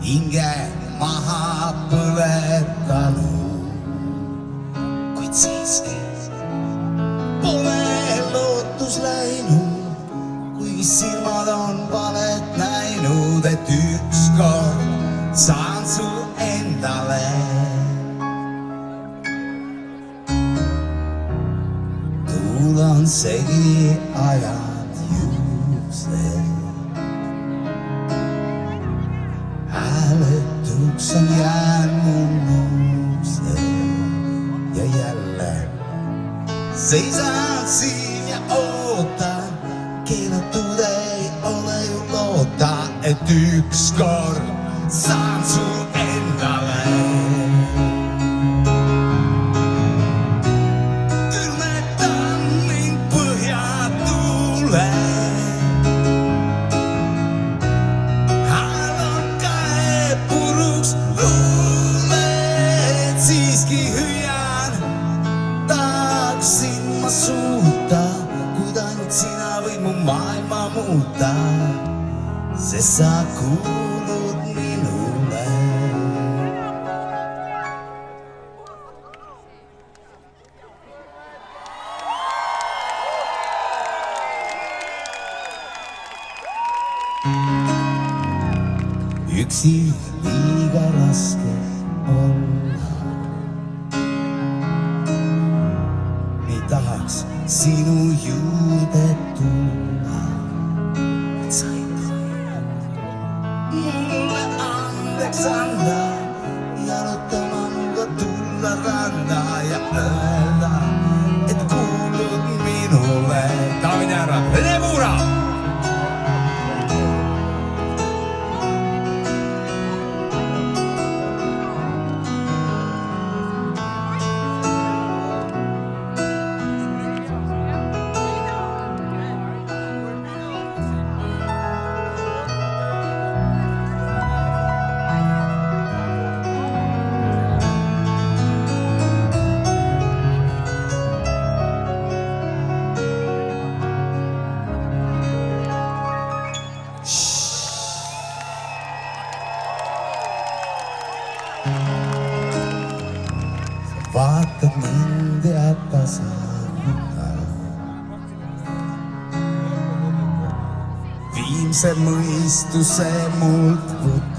hinge maha põletanud, kuid siiski pole lootus läinud, kuigi silmad on valet näinud, et ükskord saan su endale. Tuul on segi ajad juuksed, hääletuks on jäänud uksed ja jälle seisan siin ja ootan, keelatud ei ole ju loota, et ükskord saan su endale. Külmetan mind põhjatuule, hääl on käe puruks luulet, siiski hüüan, tahaksin ma suuta, kuid ainult sina võid mu maailma muuta, sest sa kuulud minule. Üksi liiga raske olla, ei tahaks sinu juurde tulla, et sa ei tohi mulle andeks anda, jalutama minuga tulla randa ja öelda, et kuulud minule. Daamid ja härrad, Rene Puura! Vaatad mind ja tasanduda, viimse mõistuse mult võtta.